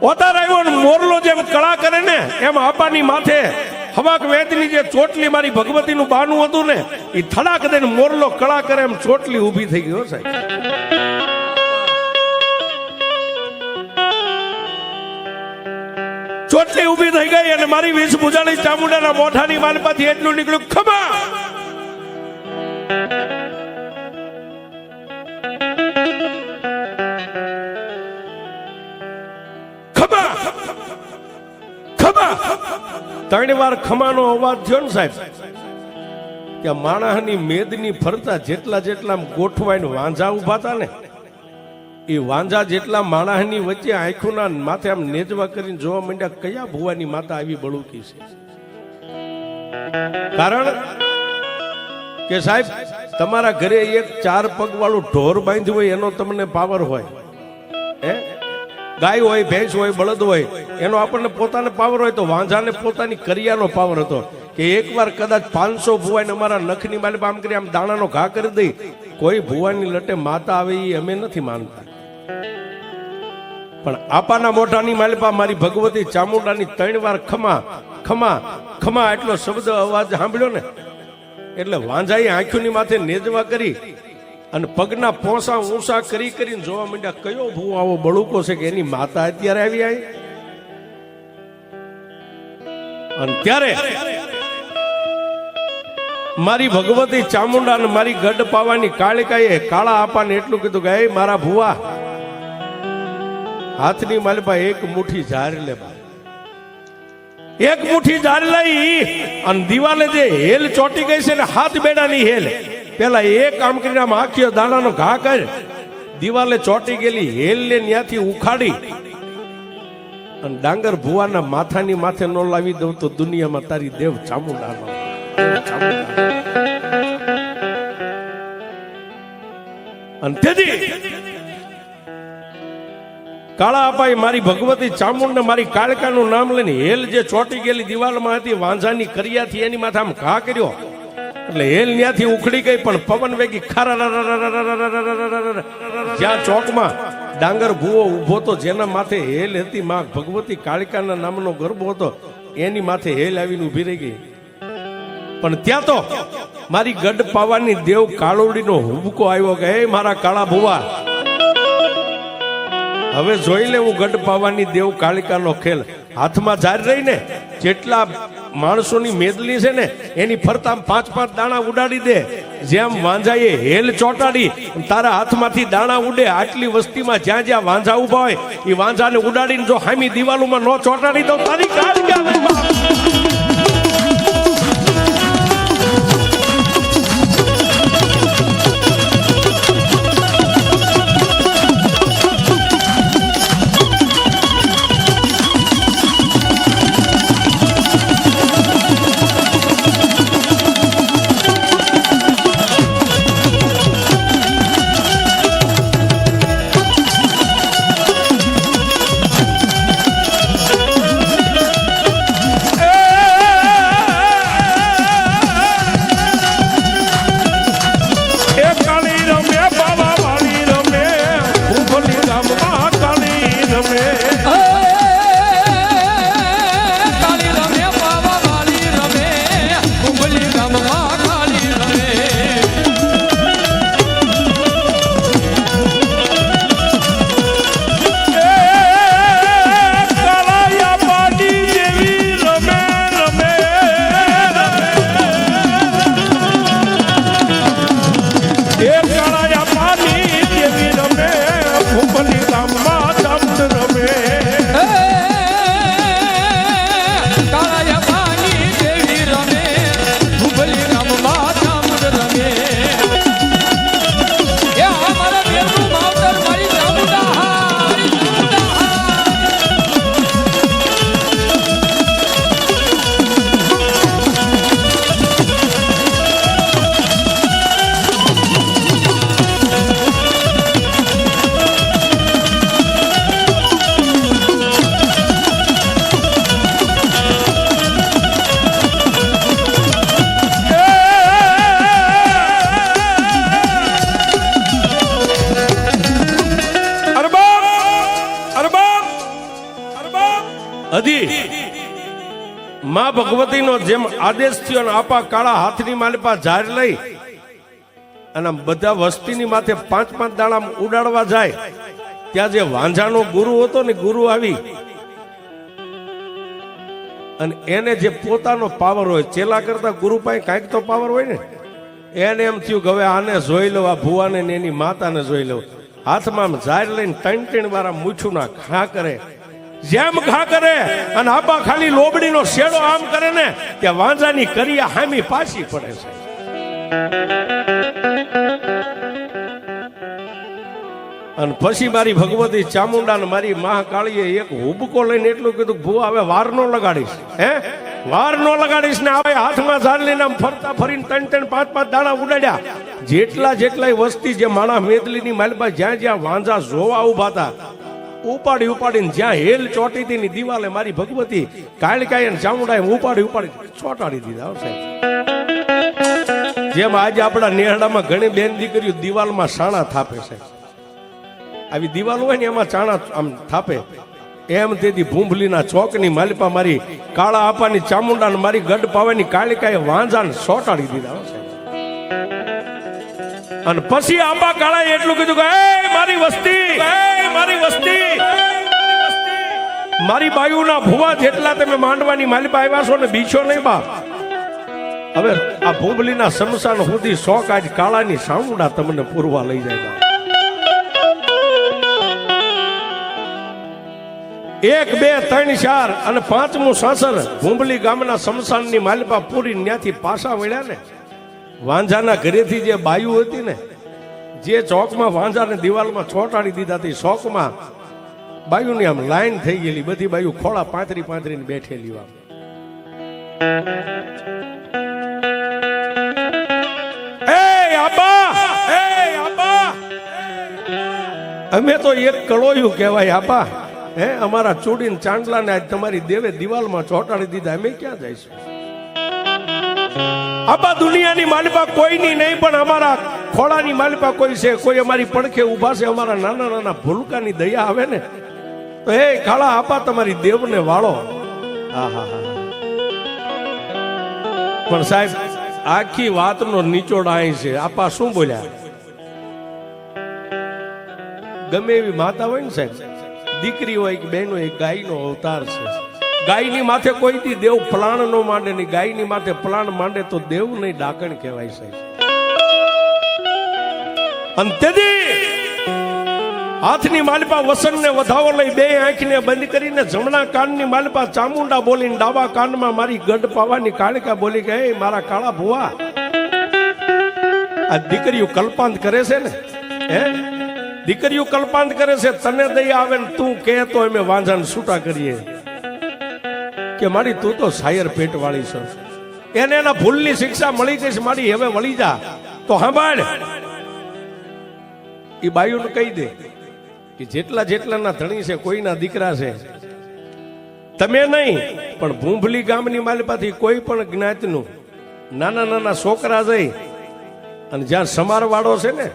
અવતાર આવ્યો ને મોરલો જેમ કળા કરે ને એમ આપાની માથે હવાક વેદની જે ચોટલી મારી ભગવતીનું બાનું હતું ને એ થડાક દઈને મોરલો કળા કરે એમ ચોટલી ઊભી થઈ ગયો સાહેબ. ચોટલી ઊભી થઈ ગઈ અને મારી વેશભૂષાની ચામુંડાના મોઢાની માલપાથી એટલું નીકળ્યું, ખમા ખમા ખમા. ત્રણ વાર ખમાનો અવાજ થયો ને સાહેબ, ત્યાં માણસની મેદની ફરતા જેટલા જેટલા ગોઠવાઈને વાંઝા ઉભા હતા ને એ વાંઝા જેટલા માણસની વચ્ચે આંખોના માથે આમ નેજવા કરીને જોવા માંડ્યા કયા ભુવાની માતા આવી બળુકી છે. કારણ કે સાહેબ તમારા ઘરે એક 4 પગ વાળું ઢોર બાંધ્યું હોય એનો તમને પાવર હોય, હે ગાય હોય ભેંસ હોય બળદ હોય એનો આપણને પોતાને પાવર હોય, તો વાંઝાને પોતાની કરિયાનો પાવર હતો કે એકવાર કદાચ 500 ભુવાને અમારા નખની માલિક આમ કરી આમ દાણાનો ઘા કરી દઈ, કોઈ ભુવાની લટે માતા આવે એ અમે નથી માનતા. પણ આપાના મોઢાની માલિપા મારી ભગવતી ચામુંડાની 3 વાર ખમા ખમા ખમા એટલો શબ્દ અવાજ સાંભળ્યો ને એટલે વાંઝાએ આંખોની માથે નેજવા કરી અને પગના પોસા ઊંસા કરી કરીને જોવા માંડ્યા કયો ભૂ આવો બળુકો છે કે એની માતા અત્યારે આવી આવી. અને ત્યારે મારી ભગવતી ચામુંડા ને મારી ગઢ પાવાની કાળિકાએ કાળા આપાને એટલું કીધું કે એ મારા ભુવા હાથની માલિપા એક મુઠ્ઠી ઝાર લે, એક મુઠ્ઠી ઝાર લઈ અને દિવાલે જે હેલ ચોટી ગઈ છે ને હાથ બેડાની હેલ પેલા એક કામ કરીને આમ આખીઓ દાણાનો ઘા કર દિવાલે ચોટી ગયેલી હેલ ને ત્યાંથી ઉખાડી અને ડાંગર ભુવાના માથાની માથે ન લાવી દઉં તો દુનિયામાં તારી દેવ ચામુંડાનો. અને તેથી કાળા આપાએ મારી ભગવતી ચામુંડ મારી કાળકાનું નામ લઈને હેલ જે ચોટી ગયેલી દિવાલમાં હતી વાંઝાની કરિયાથી એની માથે આમ ઘા કર્યો એટલે હેલ ત્યાંથી ઉખડી ગઈ. પણ પવન વેગી ખારા જ્યાં ચોકમાં ડાંગર ભૂવો ઉભો તો જેના માથે હેલ હતી માં ભગવતી કાળિકાના નામનો ગરબો હતો એની માથે હેલ આવીને ઉભી રહી ગઈ. પણ ત્યાં તો મારી ગઢ પાવાની દેવ કાળોડીનો હુબકો આવ્યો કે હે મારા કાળા ભુવા હવે જોઈ લે હું ગઢ પાવાની દેવ કાળિકાનો ખેલ. હાથમાં ઝાર રહી ને જેટલા માણસોની મેદલી છે ને એની ફરતા 5-5 દાણા ઉડાડી દે, જેમ વાંઝાએ હેલ ચોટાડી તારા હાથમાંથી દાણા ઉડે. આટલી વસ્તીમાં જ્યાં જ્યાં વાંઝા ઉભા હોય એ વાંઝાને ઉડાડીને જો હામી દિવાલોમાં ન ચોટાડી દો તારી કાળિકા. માં ભગવતીનો જેમ આદેશ થયો અને આપા કાળા હાથની માલિપા ઝાર લઈ અને બધા વસ્તીની માથે 5-5 દાણા ઉડાડવા જાય, ત્યાં જે વાંઝાનો ગુરુ હતો ને, ગુરુ આવી અને એને જે પોતાનો પાવર હોય, ચેલા કરતા ગુરુ પાસે કાંઈક તો પાવર હોય ને, એને એમ થયું કે હવે આને જોઈ લો, આ ભુવાને ને એની માતાને જોઈ લો. હાથમાં ઝાર લઈને 3-3 વાર મૂછું ના ઘા કરે, જેમ ઘા કરે અને આપા ખાલી લોબડીનો શેડો આમ કરે ને ત્યાં વાંઝાની કરિયા હામી પાછી પડે છે. અને પછી મારી ભગવતી ચામુંડા ને મારી મહાકાળીએ એક હુબકો લઈને એટલું કીધું, ભુવા હવે વાર નો લગાડીશ, હે વાર નો લગાડીશ ને. આવે હાથમાં ઝાર લઈને આમ ફરતા ફરીને 3-3, 5-5 દાણા ઉડાડ્યા. જેટલા વસ્તી જે માણા મેદલીની માલપા જ્યાં જ્યાં વાંઝા જોવા ઉભા હતા, ઉપાડીને જ્યાં હેલ ચોટી હતી ની દિવાલે મારી ભગવતી કાળકાઈ અને ચામુંડાએ ઉપાડી ચોટાડી દીધા. જેમ આજે આપણા નેહડામાં ઘણી બેન દીકરીઓ દિવાલમાં સાણા થાપે છે, આવી દિવાલ હોય ને એમાં ચાણા આમ થાપે, એમ તેથી ભૂંભલીના ચોકની માલિપા મારી કાળા આપાની ચામુંડા ને મારી ગઢ પાવાની કાળકાએ વાંઝાને ચોટાડી દીધા. અને પછી આંબા કાળાએ એટલું કીધું કે મારી વસ્તી, મારી બાયુના ભુવા જેટલા તમે માંડવાની માલિપા આવ્યા છો ને, બીછો નહીં બાપ. હવે આ ભૂંભલીના શમશાન સુધી 100 કાજ કાળાની સામુંડા તમને પૂરવા લઈ જાય. 1, 2, 3, 4 અને 5મું સાસર ભૂંભલી ગામના શમશાનની માલિપા પૂરી ત્યાંથી પાછા વળ્યા ને, વાંઝાના ઘરેથી જે બાયુ હતી ને, જે ચોકમાં વાંઝાને દિવાલમાં ચોટાડી દીધા હતી, ચોકમાં બાયુની આમ લાઈન થઈ ગયેલી, બધી બાયુ ખોળા પાંતરી બેઠેલી. અમે તો એક કળોયું કહેવાય આપા, હે અમારા ચૂડીને ચાંદલાને આજ તમારી દેવે દિવાલમાં ચોટાડી દીધા, અમે ક્યાં જઈશું? આપા દુનિયાની માલિપા કોઈની નહીં, પણ અમારા ખોળાની માલિપા કોઈ છે, કોઈ અમારી પડખે ઉભા છે. અમારા નાના નાના ભૂલકાની દયા આવે ને તો હે કાળા આપા તમારી દેવને વાળો. પણ સાહેબ આખી વાતનો નિચોડ અહીં છે. આપા શું બોલ્યા? ગમે એવી માતા હોય ને સાહેબ, દીકરી હોય કે બહેન હોય, ગાયનો અવતાર છે. ગાયની માથે કોઈથી દેવ પ્લાણ નો માંડે નહીં, ગાયની માથે પ્લાણ માંડે તો દેવ નહીં, ડાકણ કહેવાય છે. અને તેથી હાથની માલિપા વસનને વધાવો લઈ 2 આંખને બંધ કરીને જમણા કાનની માલિપા ચામુંડા બોલીને ડાબા કાનમાં મારી ગઢ પાવાની કાળિકા બોલી કે હે મારા કાળા ભુવા, આ દીકરીઓ કલ્પાંત કરે છે ને, હે દીકરીઓ કલ્પાંત કરે છે, તને દયા આવે ને તું કે તો અમે વાંઝાને છૂટા કરીએ કે મારી તું તો શાયર પેટ વાળી છે, એને એના ભૂલની શિક્ષા મળી ગઈ છે, મારી હવે વળી જા. તો સાંભળ, એ બાયુને કહી દે કે જેટલાના ધણી છે, કોઈના દીકરા છે, તમે નહીં પણ ભૂંભલી ગામની માલિપાથી કોઈ પણ જ્ઞાતિનું નાના છોકરા જઈ અને જ્યાં સમારવાડો છે ને,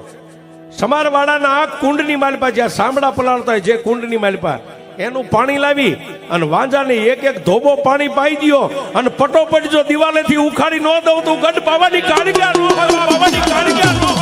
સમારવાડાના આ કુંડની માલિપા જ્યાં સાંભળા પલાળતા હોય, જે કુંડની માલિપા એનું પાણી લાવી અને વાંઝાને એક ધોબો પાણી પાઈ દો અને પટોપટ જો દિવાલેથી ઉખાડી ન દઉં તો ગઢ પાવાની કાળિકા ન હોય, પાવાની કાળિકા ન હોય.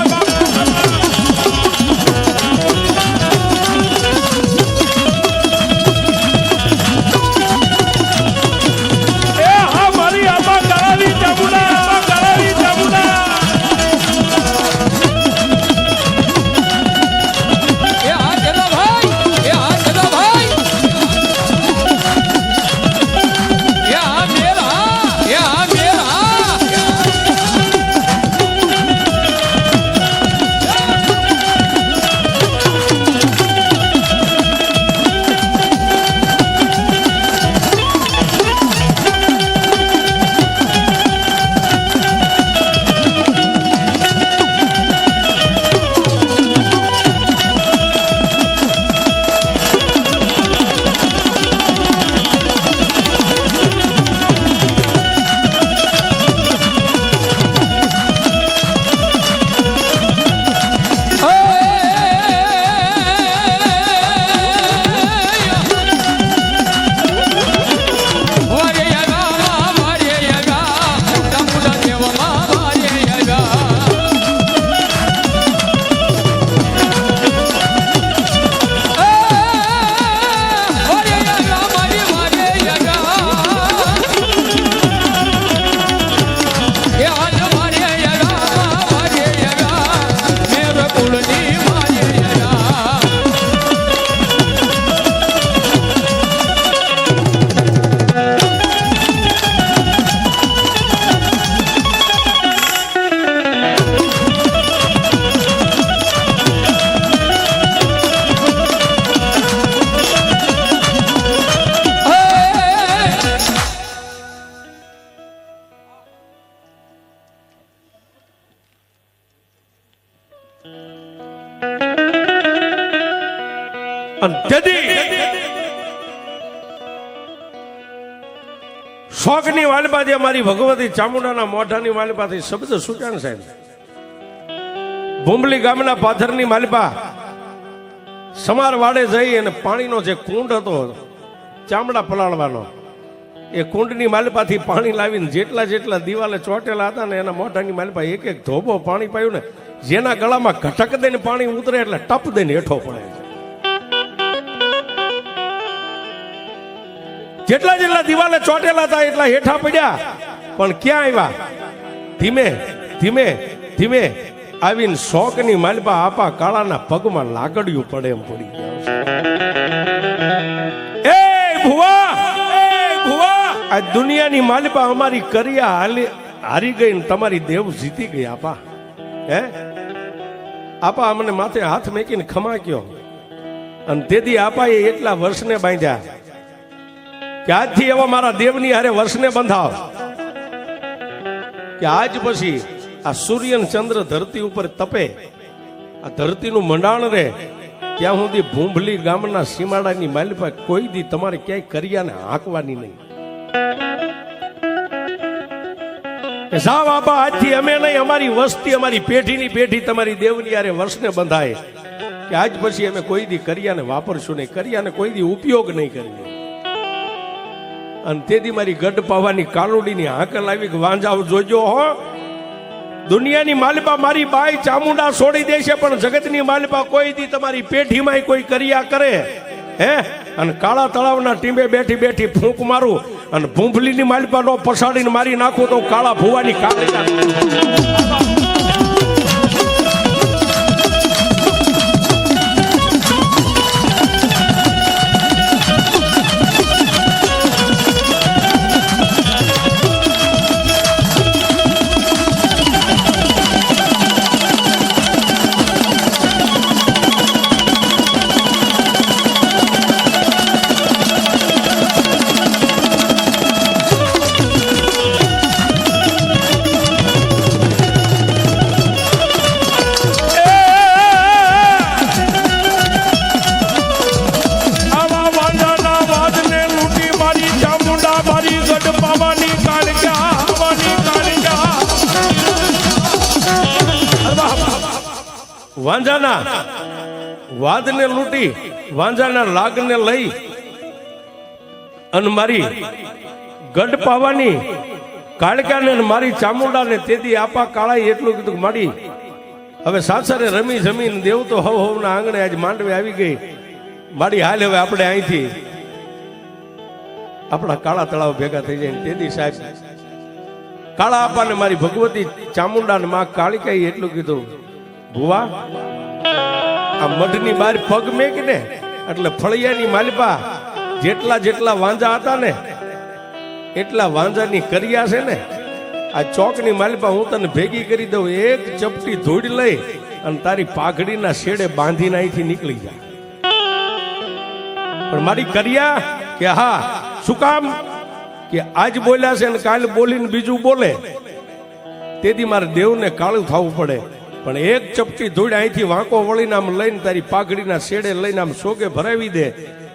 અને તેથી શોકની વાલપા જે મારી ભગવતી ચામુંડાના મોઢાની માલપાથી શબ્દ સૂચાણ સાહેબ ભૂંબલી ગામના પાથરની માલપા સમાર વાડે જઈ અને પાણીનો જે કુંડ હતો ચામડા પલાળવાનો એ કુંડની માલપાથી પાણી લાવીને જેટલા જેટલા દિવાલે ચોટેલા હતા ને એના મોઢાની માલપા એક એક ધોબો પાણી પાયું ને જેના ગળામાં ઘટક દઈને પાણી ઉતરે એટલે ટપ દઈને હેઠો પડે જેટલા જેટલા દિવાલે ચોટેલા હતા એટલા હેઠા પડ્યા પણ ક્યાં આવ્યા ધીમે ધીમે ધીમે આવીને શોકની માલપા આપા કાળાના પગમાં લાકડિયું પડે એમ પડી ગયા. એ ભુવા આ દુનિયાની માલપા અમારી કરિયા હારી ગઈ ને તમારી દેવ જીતી ગઈ આપા. હે આપા અમને માથે હાથ મેકીને ખમા કયો અને તેથી આપા એ એટલા વર્ષને બાંધ્યા કે આજથી એવા મારા દેવની હારે વર્ષને બંધાવ કે આજ પછી આ સૂર્ય ચંદ્ર ધરતી ઉપર તપે આ ધરતીનું મંડાણ રે ત્યાં સુધી ભૂંભલી ગામના સીમાડાની માલપા કોઈ દી તમારે ક્યાંય કરિયાને હાંકવાની નહીં. સાવ આપા આજથી અમે નહીં અમારી વસ્તી અમારી પેઢીની પેઢી તમારી દેવની હારે વર્ષને બંધાય કે આજ પછી અમે કોઈ દી કરિયાને વાપરશું નહીં, કરિયાને કોઈ દી ઉપયોગ નહીં કરીએ. અને તેથી મારી ગઢ પાવાની કાલુડીની હાકલ આવી વાંજાવ જોજો હો. દુનિયાની માલપા મારી બાઈ ચામુંડા છોડી દેશે પણ જગતની માલપા કોઈ દી તમારી પેઢીમાં કોઈ કરિયા કરે હે અને કાળા તળાવના ટીંબે બેઠી બેઠી ફૂંક મારું અને ભૂંભલીની માલપા નો પસાડીને મારી નાખું તો કાળા ભુવાની કાળી વાંજાના વાદને લૂંટી વાંજાના લાગને લઈ અને મારી ગઢ પાવાની કાળકાને મારી ચામુંડાને તેથી આપા કાળાએ એટલું કીધું કે મારી હવે સાસરે રમી જમીન દેવ તો હવ હવના આંગણે આજ માંડવે આવી ગઈ મારી હાલ હવે આપણે અહીંથી આપણા કાળા તળાવ ભેગા થઈ જાય. તેથી સાહેબ કાળા આપાને મારી ભગવતી ચામુંડાને માં કાળિકાએ એટલું કીધું ભુવા આ મઢની બહાર પગ મેકને એટલે ફળિયાની માલપા જેટલા જેટલા વાંજા હતા ને એટલા વાંજાની કરિયા છે ને આ ચોકની માલપા હું તને ભેગી કરી દઉં. એક ચપટી ધૂળ લઈ અને તારી પાઘડીના શેડે બાંધીને અહીંથી નીકળી જા. પણ મારી કરિયા કે હા શું કામ કે આજ બોલ્યા છે ને કાલ બોલીને બીજું બોલે તેથી મારે દેવને કાળું થવું પડે. પણ એક ચપટી ધૂળ અહીંથી વાંકો વળીને આમ લઈને તારી પાઘડીના શેડે લઈને આમ સોગે ભરાવી દે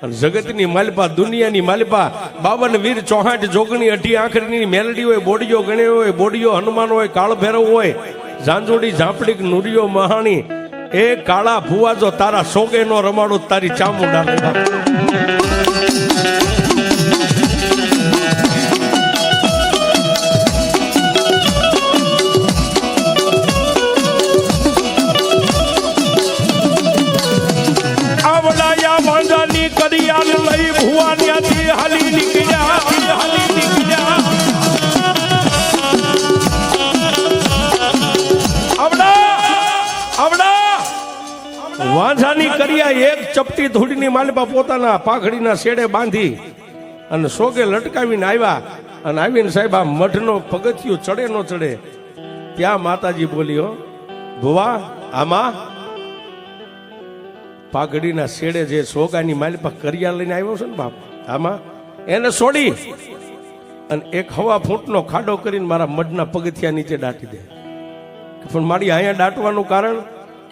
અને જગતની માલપા દુનિયાની માલપા 52 વીર 64 જોગણી 8 આંખની મેલડી હોય બોડીઓ ગણે હોય બોડીઓ હનુમાન હોય કાળ ભૈરવ હોય ઝાંઝુડી ઝાંપડી નુરિયો મહાણી એ કાળા ભુવા જો તારા સોગે નો રમાડું તારી ચામુંડા કરિયાલ લઈ ભુવાનિયાથી હાલી નીકળ્યા વાંઝાની કરિયા એક ચપટી ધૂળની માલપા પોતાના પાઘડીના શેડે બાંધી અને સોગે લટકાવીને આવ્યા અને આવીને સાહેબ આ મઢનો પગથિયું ચડે નો ચડે ત્યાં માતાજી બોલ્યો ભુવા આમાં પાઘડીના શેડે જે સોગાની માલપા કરિયા લઈને આવ્યો છે ને બાપ આમાં એને છોડી અને એક હવા ફૂટનો ખાડો કરીને મારા મઢના પગથિયા નીચે દાટી દે. પણ મારી અહીંયા દાટવાનું કારણ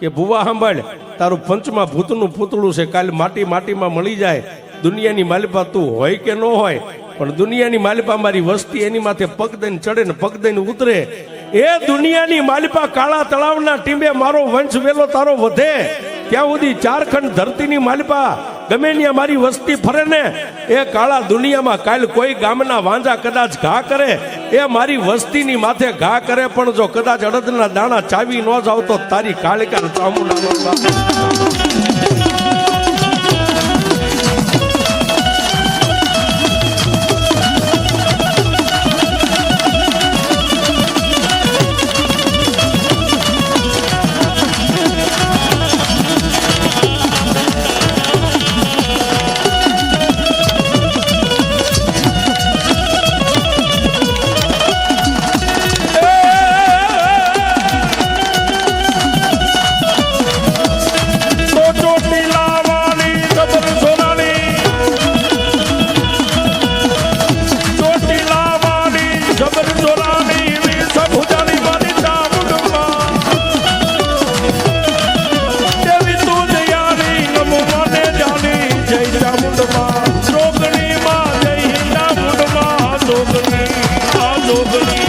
કે ભુવા સાંભળ, તારું પંચમાં ભૂતનું પૂતળું છે, કાલે માટી માટીમાં મળી જાય. દુનિયાની માલિપા તું હોય કે ન હોય, પણ દુનિયાની માલિપા મારી વસ્તી એની માથે પગ દઈને ચડે ને પગ દઈને ઉતરે. એ દુનિયાની માલિપા કાળા તળાવના ટીંબે મારો વંશ વેલો તારો વધે ત્યાં સુધી ચારખંડ ધરતીની માલિપા ગમે ત્યાં મારી વસ્તી ફરે ને, એ કાળા દુનિયામાં કાલ કોઈ ગામના વાંજા કદાચ ઘા કરે, એ મારી વસ્તીની માથે ઘા કરે, પણ જો કદાચ અડદના દાણા ચાવી ન જાવ તો તારી કાળિકા ચામુંડા. જોગણી